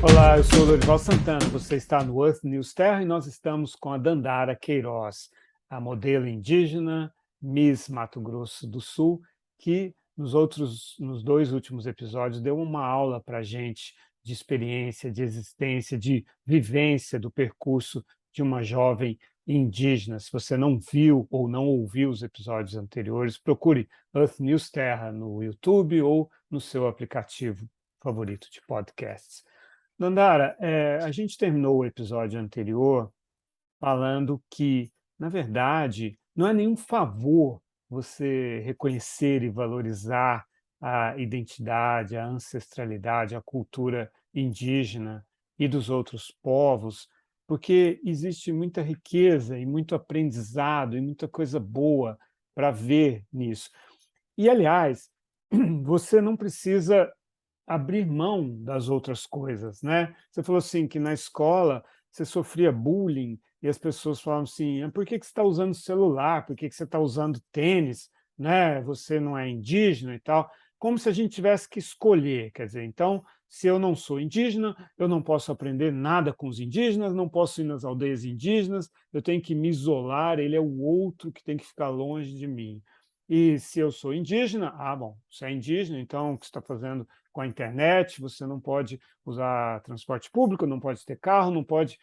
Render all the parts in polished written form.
Olá, eu sou o Lorival Santana, você está no Earth News Terra e nós estamos com a Dandara Queiroz, a modelo indígena, Miss Mato Grosso do Sul, que nos dois últimos episódios deu uma aula para a gente de experiência, de existência, de vivência do percurso de uma jovem indígena. Se você não viu ou não ouviu os episódios anteriores, procure Earth News Terra no YouTube ou no seu aplicativo favorito de podcasts. Nandara, a gente terminou o episódio anterior falando que, na verdade, não é nenhum favor você reconhecer e valorizar a identidade, a ancestralidade, a cultura indígena e dos outros povos, porque existe muita riqueza e muito aprendizado e muita coisa boa para ver nisso. E, aliás, você não precisa abrir mão das outras coisas, né? Você falou assim que na escola você sofria bullying e as pessoas falavam assim: por que você está usando celular? Por que você está usando tênis? Né? Você não é indígena e tal. Como se a gente tivesse que escolher, quer dizer, então, se eu não sou indígena, eu não posso aprender nada com os indígenas, não posso ir nas aldeias indígenas, eu tenho que me isolar, ele é o outro que tem que ficar longe de mim. E se eu sou indígena, bom, você é indígena, então o que você está fazendo com a internet, você não pode usar transporte público, não pode ter carro, não pode.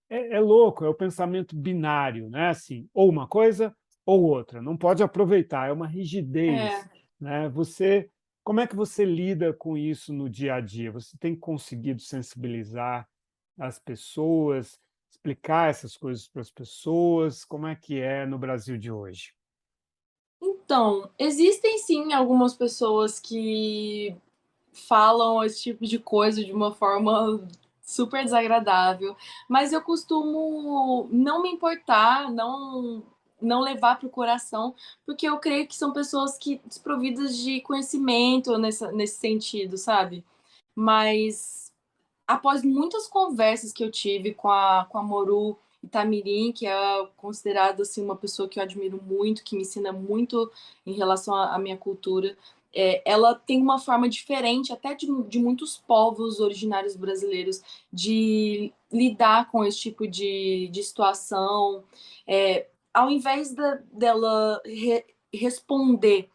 É louco, é o pensamento binário, né? Assim, ou uma coisa ou outra, não pode aproveitar, é uma rigidez, É, né? Você, como é que você lida com isso no dia a dia? Você tem conseguido sensibilizar as pessoas, explicar essas coisas para as pessoas? Como é que é no Brasil de hoje? então, existem sim algumas pessoas que falam esse tipo de coisa de uma forma super desagradável, mas eu costumo não me importar, não levar para o coração, porque eu creio que são pessoas que desprovidas de conhecimento nesse sentido, sabe? Mas após muitas conversas que eu tive com a Moru Itamirim, que é considerada assim, uma pessoa que eu admiro muito, que me ensina muito em relação à minha cultura, ela tem uma forma diferente, até de muitos povos originários brasileiros, de lidar com esse tipo de situação. Ao invés dela responder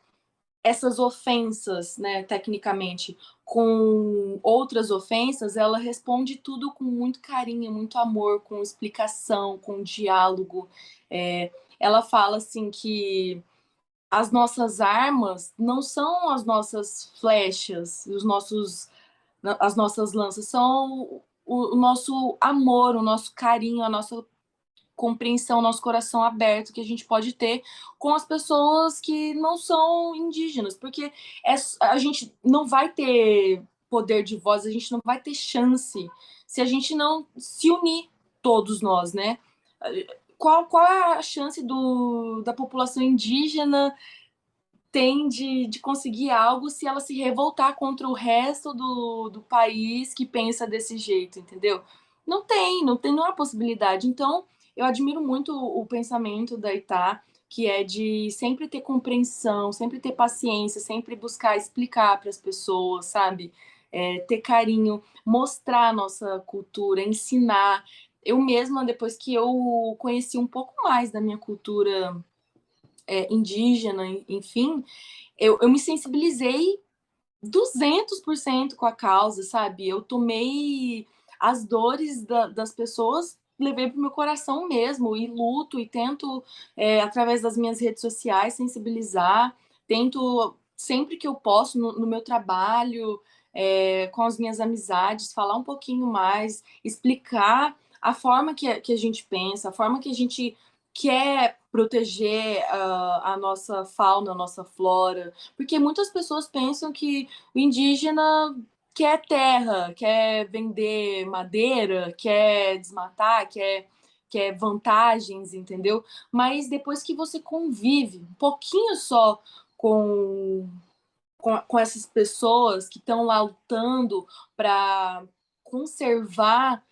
essas ofensas, né, tecnicamente, com outras ofensas, ela responde tudo com muito carinho, muito amor, com explicação, com diálogo. É, ela fala assim que as nossas armas não são as nossas flechas, as nossas lanças, são o nosso amor, o nosso carinho, a nossa compreensão, nosso coração aberto que a gente pode ter com as pessoas que não são indígenas, porque a gente não vai ter poder de voz, a gente não vai ter chance se a gente não se unir, todos nós, né? Qual é a chance da população indígena tem de conseguir algo se ela se revoltar contra o resto do país que pensa desse jeito, entendeu? Não há possibilidade. Então, eu admiro muito o pensamento da Itá, que é de sempre ter compreensão, sempre ter paciência, sempre buscar explicar para as pessoas, sabe? Ter carinho, mostrar a nossa cultura, ensinar. Eu mesma, depois que eu conheci um pouco mais da minha cultura indígena, enfim, eu me sensibilizei 200% com a causa, sabe? Eu tomei as dores das pessoas, levei para o meu coração mesmo, e luto, e tento, através das minhas redes sociais, sensibilizar, tento, sempre que eu posso, no meu trabalho, com as minhas amizades, falar um pouquinho mais, explicar a forma que a gente pensa, a forma que a gente quer proteger a nossa fauna, a nossa flora, porque muitas pessoas pensam que o indígena quer terra, quer vender madeira, quer desmatar, quer vantagens, entendeu? Mas depois que você convive um pouquinho só com, com essas pessoas que estão lá lutando para conservar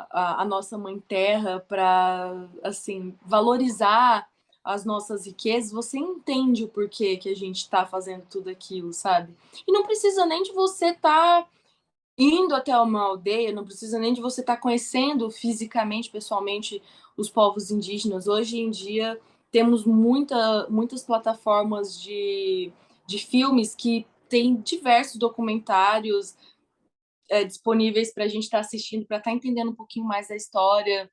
a nossa mãe terra, para assim valorizar as nossas riquezas, você entende o porquê que a gente está fazendo tudo aquilo, sabe? E não precisa nem de você estar indo até uma aldeia, não precisa nem de você estar conhecendo fisicamente, pessoalmente, os povos indígenas. Hoje em dia, temos muitas plataformas de filmes que têm diversos documentários disponíveis para a gente estar assistindo, para estar entendendo um pouquinho mais da história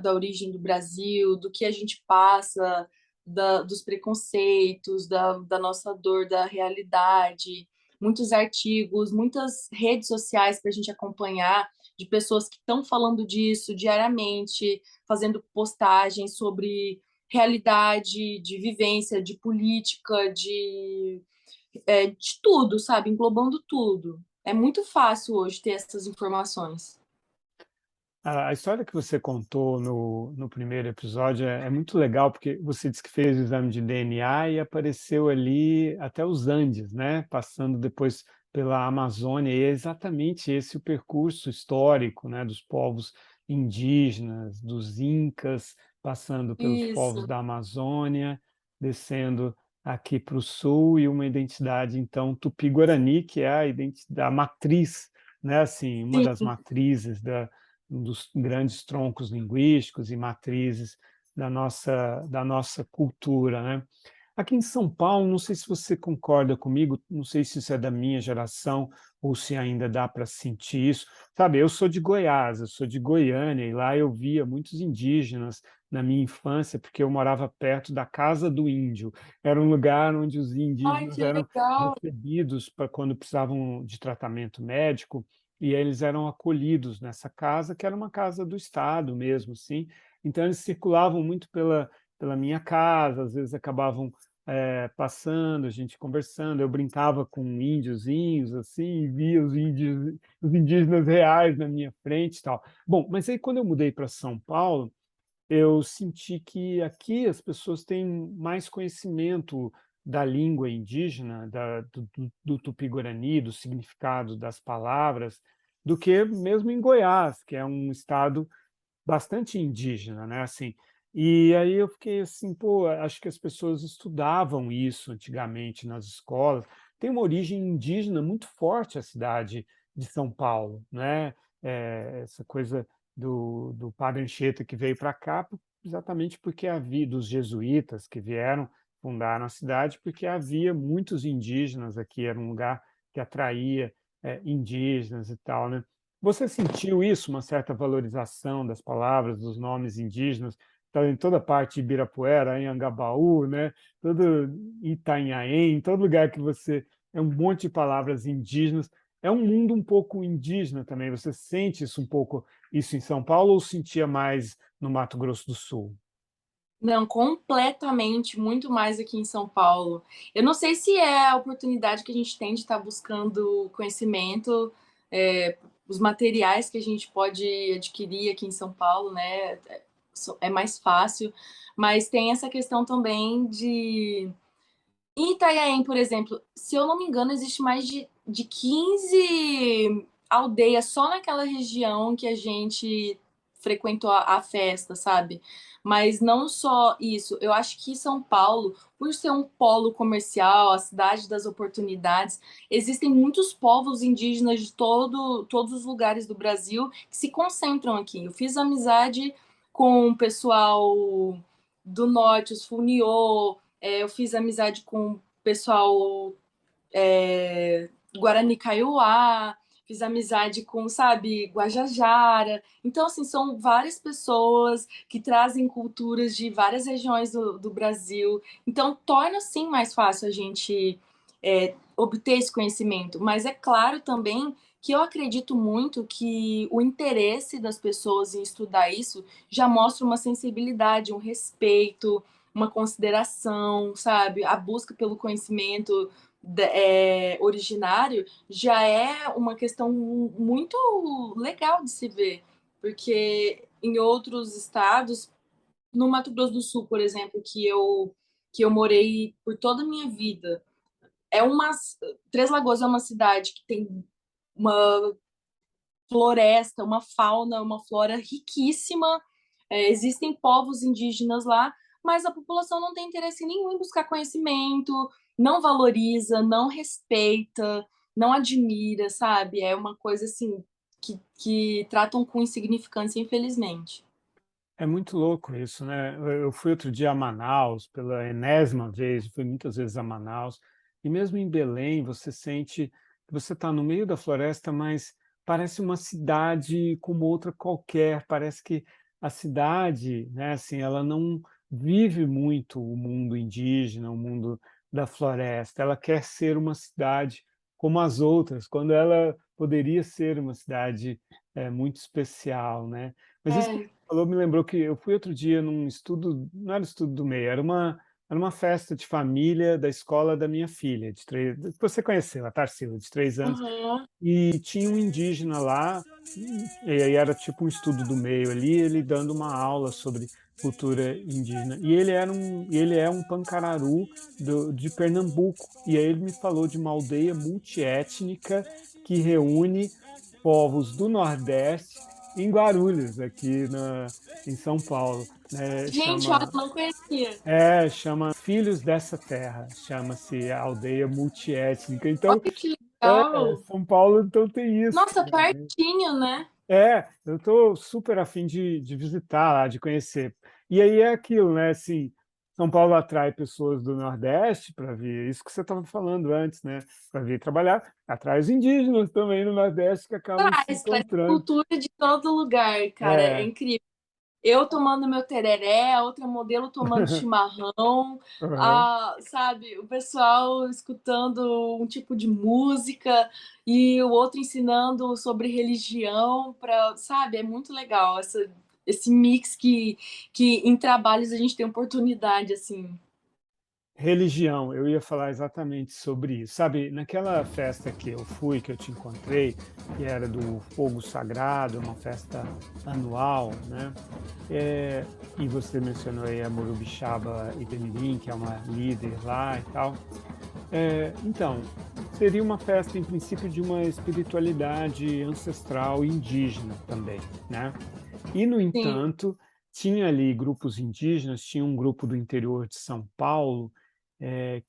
da origem do Brasil, do que a gente passa, dos preconceitos, da nossa dor, da realidade, muitos artigos, muitas redes sociais para a gente acompanhar, de pessoas que estão falando disso diariamente, fazendo postagens sobre realidade, de vivência, de política, de tudo, sabe? Englobando tudo. É muito fácil hoje ter essas informações. A história que você contou no primeiro episódio é muito legal, porque você disse que fez o exame de DNA e apareceu ali até os Andes, né? Passando depois pela Amazônia, e é exatamente esse o percurso histórico, né? Dos povos indígenas, dos Incas, passando pelos povos Isso, da Amazônia, descendo aqui para o sul, e uma identidade, então, Tupi-Guarani, que é a identidade, a matriz, né? Assim, uma das sim. matrizes um dos grandes troncos linguísticos e matrizes da nossa cultura, né? Aqui em São Paulo, não sei se você concorda comigo, não sei se isso é da minha geração ou se ainda dá para sentir isso. Sabe, eu sou de Goiás, eu sou de Goiânia, e lá eu via muitos indígenas na minha infância, porque eu morava perto da Casa do Índio. Era um lugar onde os Ai, indígenas que eram legal. recebidos para quando precisavam de tratamento médico, e eles eram acolhidos nessa casa, que era uma casa do Estado mesmo, sim. Então eles circulavam muito pela minha casa, às vezes acabavam passando, a gente conversando, eu brincava com índiozinhos, assim, e via os indígenas reais na minha frente e tal. Bom, mas aí quando eu mudei para São Paulo, eu senti que aqui as pessoas têm mais conhecimento da língua indígena, do Tupi-Guarani, do significado das palavras, do que mesmo em Goiás, que é um estado bastante indígena, né? Assim, e aí eu fiquei assim, pô, acho que as pessoas estudavam isso antigamente nas escolas. Tem uma origem indígena muito forte a cidade de São Paulo, né? Essa coisa do Padre Anchieta que veio para cá exatamente porque havia dos jesuítas que vieram fundaram a cidade, porque havia muitos indígenas aqui, era um lugar que atraía indígenas e tal, né? Você sentiu isso, uma certa valorização das palavras, dos nomes indígenas? Está em toda parte de Ibirapuera, em Angabaú, né? Todo Itanhaém, em todo lugar que você é um monte de palavras indígenas. É um mundo um pouco indígena também. Você sente isso um pouco isso em São Paulo ou sentia mais no Mato Grosso do Sul? Não, completamente, muito mais aqui em São Paulo. Eu não sei se é a oportunidade que a gente tem de estar buscando conhecimento, os materiais que a gente pode adquirir aqui em São Paulo, né? É mais fácil, mas tem essa questão também de em Itanhaém, por exemplo, se eu não me engano, existe mais de 15 aldeias só naquela região que a gente frequentou a festa, sabe? Mas não só isso, eu acho que São Paulo, por ser um polo comercial, a cidade das oportunidades, existem muitos povos indígenas de todos os lugares do Brasil que se concentram aqui. Eu fiz amizade com o pessoal do norte, os Funiô, eu fiz amizade com o pessoal Guarani Kaiowá, fiz amizade com, sabe, Guajajara. Então, assim, são várias pessoas que trazem culturas de várias regiões do Brasil. Então, torna, sim, mais fácil a gente obter esse conhecimento. Mas é claro também que eu acredito muito que o interesse das pessoas em estudar isso já mostra uma sensibilidade, um respeito, uma consideração, sabe? A busca pelo conhecimento originário já é uma questão muito legal de se ver, porque em outros estados, no Mato Grosso do Sul, por exemplo, que eu morei por toda a minha vida, é uma Três Lagoas é uma cidade que tem uma floresta, uma fauna, uma flora riquíssima. Existem povos indígenas lá, mas a população não tem interesse nenhum em buscar conhecimento, não valoriza, não respeita, não admira, sabe? É uma coisa assim que tratam com insignificância, infelizmente. É muito louco isso, né? Eu fui outro dia a Manaus, pela enésima vez, fui muitas vezes a Manaus, e mesmo em Belém você sente que você está no meio da floresta, mas parece uma cidade como outra qualquer, parece que a cidade, né, assim, ela não vive muito o mundo indígena, o mundo da floresta, ela quer ser uma cidade como as outras, quando ela poderia ser uma cidade muito especial, né? Mas isso É. falou me lembrou que eu fui outro dia num estudo, não era estudo do meio, era uma festa de família da escola da minha filha, de 3, que você conheceu, a Tarsila, de 3 anos, Uhum. e tinha um indígena lá, e aí era tipo um estudo do meio ali, ele dando uma aula sobre cultura indígena. E ele é um pancararu de Pernambuco, e aí ele me falou de uma aldeia multiétnica que reúne povos do Nordeste em Guarulhos, aqui em São Paulo, né? Gente, olha, não conhecia. Chama Filhos dessa Terra, chama-se a aldeia multiétnica. Então, Olha que legal. São Paulo então tem isso Nossa, também. pertinho, né? Eu estou super afim de visitar lá, de conhecer. E aí é aquilo, né? Assim, São Paulo atrai pessoas do Nordeste para vir, isso que você estava falando antes, né? Para vir trabalhar, atrai os indígenas também no Nordeste que acabam se Traz encontrando. cultura de todo lugar, cara. É É, incrível. Eu tomando meu tereré, a outra modelo tomando chimarrão, aham. sabe, o pessoal escutando um tipo de música e o outro ensinando sobre religião, para, sabe, é muito legal esse mix que em trabalhos a gente tem oportunidade, assim. Religião, eu ia falar exatamente sobre isso. Sabe, naquela festa que eu fui, que eu te encontrei, que era do Fogo Sagrado, uma festa anual, né? E você mencionou aí a Morubixaba Itemirim, que é uma líder lá e tal. Então, seria uma festa, em princípio, de uma espiritualidade ancestral indígena também, né? E, no Sim, entanto, tinha ali grupos indígenas, tinha um grupo do interior de São Paulo,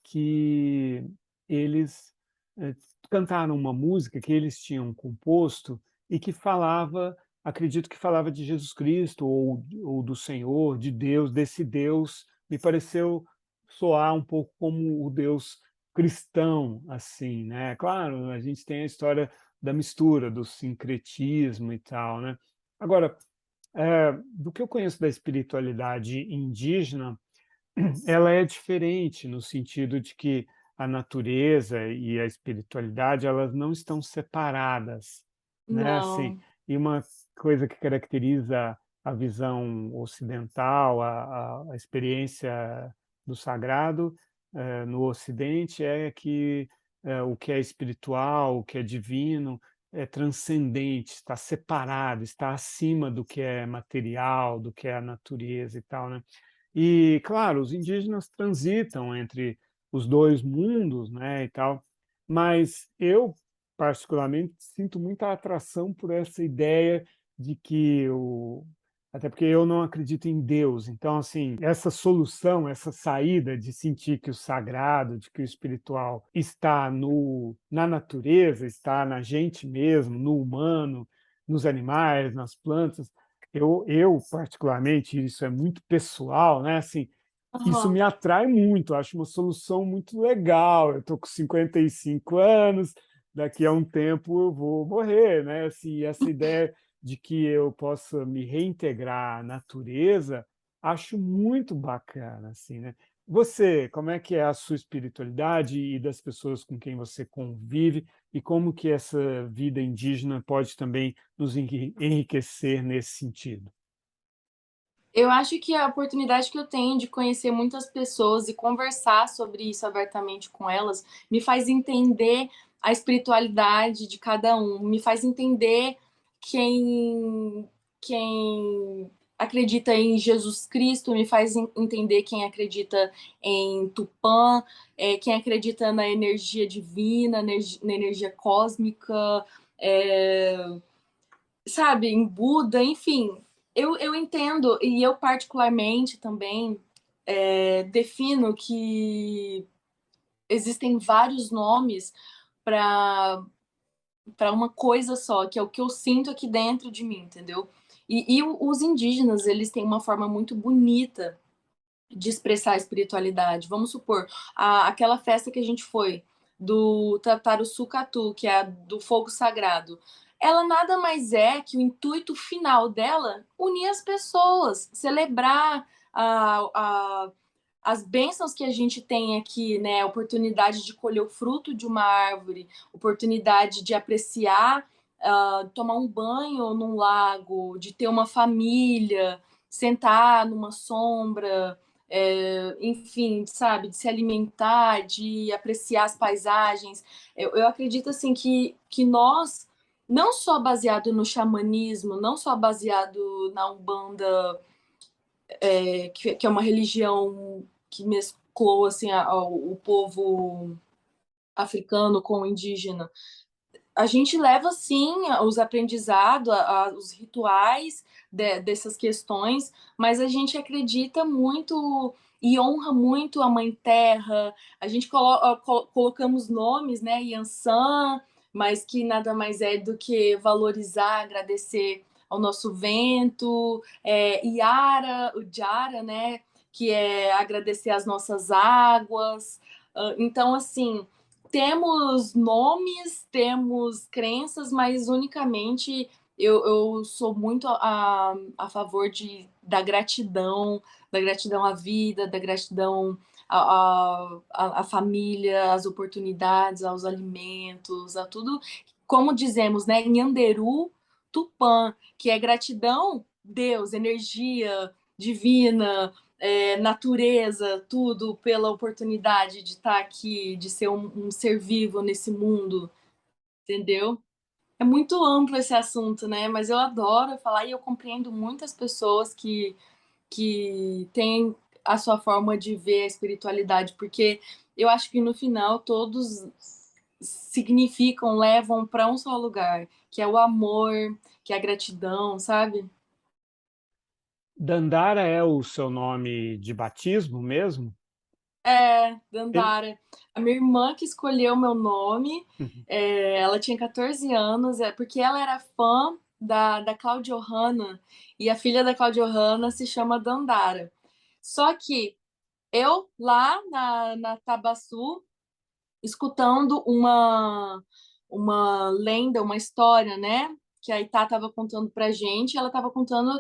que eles eh, cantaram uma música que eles tinham composto e que falava, acredito que falava de Jesus Cristo ou do Senhor, de Deus, desse Deus, me pareceu soar um pouco como o Deus cristão, assim, né? Claro, a gente tem a história da mistura, do sincretismo e tal, né? Agora, do que eu conheço da espiritualidade indígena, ela é diferente no sentido de que a natureza e a espiritualidade, elas não estão separadas, né, assim, não. e uma coisa que caracteriza a visão ocidental, a experiência do sagrado, no Ocidente é que, o que é espiritual, o que é divino, é transcendente, está separado, está acima do que é material, do que é a natureza e tal, né. E, claro, os indígenas transitam entre os 2 mundos, né, e tal, mas eu, particularmente, sinto muita atração por essa ideia de que o até porque eu não acredito em Deus, então, assim, essa solução, essa saída de sentir que o sagrado, de que o espiritual está na natureza, está na gente mesmo, no humano, nos animais, nas plantas, eu particularmente, isso é muito pessoal, né, assim, isso Aham. me atrai muito, acho uma solução muito legal. Eu estou com 55 anos, daqui a um tempo eu vou morrer, né, assim, essa ideia de que eu possa me reintegrar à natureza, acho muito bacana, assim, né. Você, como é que é a sua espiritualidade e das pessoas com quem você convive, e como que essa vida indígena pode também nos enriquecer nesse sentido? Eu acho que a oportunidade que eu tenho de conhecer muitas pessoas e conversar sobre isso abertamente com elas, me faz entender a espiritualidade de cada um, me faz entender quem acredita em Jesus Cristo, me faz entender quem acredita em Tupã, quem acredita na energia divina, na energia cósmica, eh, sabe, em Buda, enfim. Eu entendo, e eu particularmente também defino que existem vários nomes para uma coisa só, que é o que eu sinto aqui dentro de mim, entendeu? E os indígenas, eles têm uma forma muito bonita de expressar a espiritualidade. Vamos supor, aquela festa que a gente foi, do Tataruçu-Catu, que é a do fogo sagrado, ela nada mais é que o intuito final dela unir as pessoas, celebrar as bênçãos que a gente tem aqui, né? A oportunidade de colher o fruto de uma árvore, oportunidade de apreciar, tomar um banho num lago, de ter uma família, sentar numa sombra, enfim, sabe, de se alimentar, de apreciar as paisagens. Eu acredito assim que nós, não só baseado no xamanismo, não só baseado na Umbanda, que é uma religião que mesclou assim o povo africano com o indígena, a gente leva sim os aprendizados, os rituais dessas questões, mas a gente acredita muito e honra muito a Mãe Terra. A gente colocamos nomes, né, Yansan, mas que nada mais é do que valorizar, agradecer ao nosso vento, Iara, o Jara, né, que é agradecer as nossas águas. Então, assim, temos nomes, temos crenças, mas unicamente eu sou muito a favor da gratidão à vida, da gratidão à família, às oportunidades, aos alimentos, a tudo. Como dizemos, né? Nhanderu Tupã, que é gratidão, Deus, energia divina, natureza, tudo pela oportunidade de estar aqui, de ser um ser vivo nesse mundo, entendeu? É muito amplo esse assunto, né? Mas eu adoro falar e eu compreendo muitas pessoas que têm a sua forma de ver a espiritualidade, porque eu acho que no final todos significam, levam para um só lugar, que é o amor, que é a gratidão, sabe? Dandara é o seu nome de batismo mesmo? Ele- Dandara. A minha irmã que escolheu meu nome, Uhum. ela tinha 14 anos, porque ela era fã da Cláudia Hanna, e a filha da Cláudia Hanna se chama Dandara. Só que eu, lá na Tabaçu, escutando uma lenda, uma história, né? Que a Itá estava contando pra gente, ela estava contando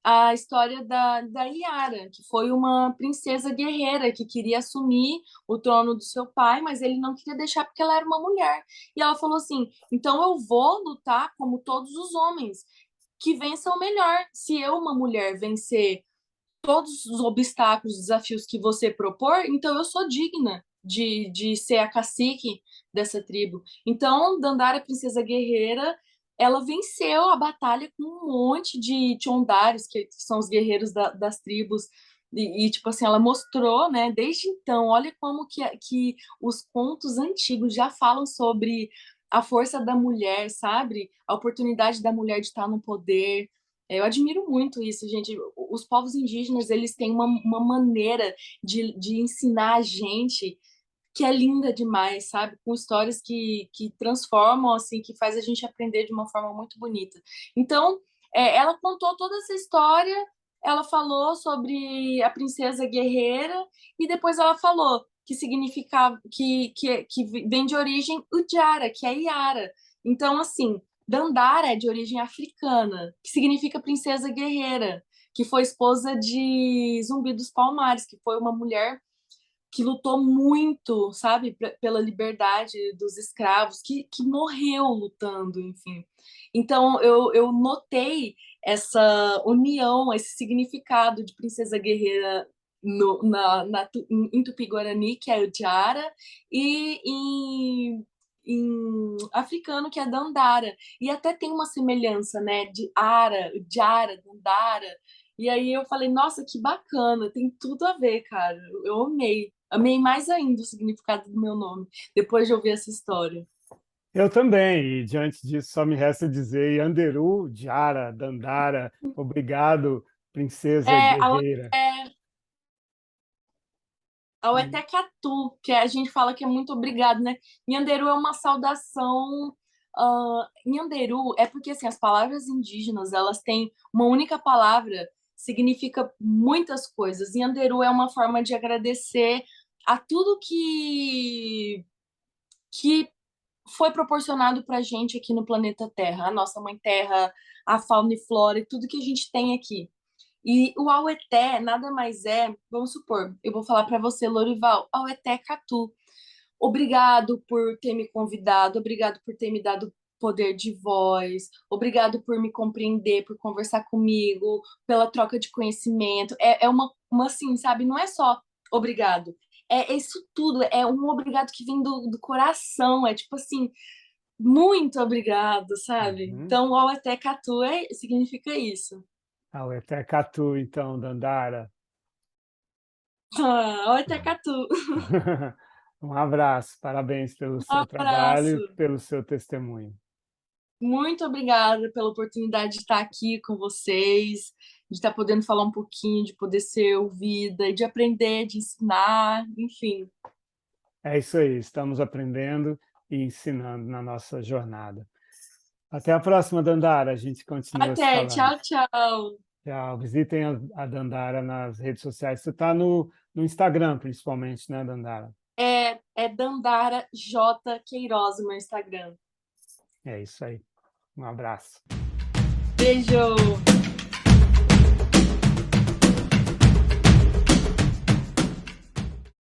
a história da Yara, que foi uma princesa guerreira que queria assumir o trono do seu pai, mas ele não queria deixar porque ela era uma mulher. E ela falou assim: então eu vou lutar como todos os homens, que vençam o melhor. Se eu, uma mulher, vencer todos os obstáculos, desafios que você propor, então eu sou digna de ser a cacique dessa tribo. Então, Dandara, princesa guerreira, ela venceu a batalha com um monte de Tiondares, que são os guerreiros das tribos, tipo assim, ela mostrou, né, desde então, olha como que os contos antigos já falam sobre a força da mulher, sabe? A oportunidade da mulher de estar no poder. Eu admiro muito isso, gente. Os povos indígenas, eles têm uma maneira de ensinar a gente que é linda demais, sabe? Com histórias que transformam, assim, que faz a gente aprender de uma forma muito bonita. Então, ela contou toda essa história, ela falou sobre a princesa guerreira e depois ela falou que significava que vem de origem Ujara, que é Iara. Então, assim, Dandara é de origem africana, que significa princesa guerreira, que foi esposa de Zumbi dos Palmares, que foi uma mulher que lutou muito, sabe, pela liberdade dos escravos, que morreu lutando, enfim. Então, eu notei essa união, esse significado de princesa guerreira em Tupi-Guarani, que é o Diara, e em africano, que é Dandara. E até tem uma semelhança, né, de Ara, Diara, Dandara. E aí eu falei, nossa, que bacana, tem tudo a ver, cara. Eu amei. Amei mais ainda o significado do meu nome, depois de ouvir essa história. Eu também, e diante disso só me resta dizer Yanderu, Jara, Dandara, obrigado, princesa É, a, guerreira. é, Auetekatu, que a gente fala que é muito obrigado, né? Nhanderu é uma saudação. Nhanderu é porque assim, as palavras indígenas elas têm uma única palavra, significa muitas coisas. Nhanderu é uma forma de agradecer a tudo que foi proporcionado para a gente aqui no planeta Terra, a nossa mãe Terra, a fauna e flora e tudo que a gente tem aqui. E o Aueté nada mais é, vamos supor, eu vou falar para você, Lorival, Aueté Catu. Obrigado por ter me convidado, obrigado por ter me dado poder de voz, obrigado por me compreender, por conversar comigo, pela troca de conhecimento. É uma assim, sabe? Não é só obrigado. É isso tudo, é um obrigado que vem do coração, é tipo assim, muito obrigado, sabe? Uhum. Então, o Aueté Catu significa isso. Auetekatu, então, Dandara. Aueté Catu. Um abraço, parabéns pelo Um seu trabalho abraço. e pelo seu testemunho. Muito obrigada pela oportunidade de estar aqui com vocês, de estar podendo falar um pouquinho, de poder ser ouvida, de aprender, de ensinar, enfim. É isso aí, estamos aprendendo e ensinando na nossa jornada. Até a próxima, Dandara, a gente continua se Até, falando. tchau, tchau. Tchau, visitem a Dandara nas redes sociais. Você está no Instagram, principalmente, né, Dandara? É Dandara J. Queiroz, o meu Instagram. É isso aí. Um abraço. Beijo!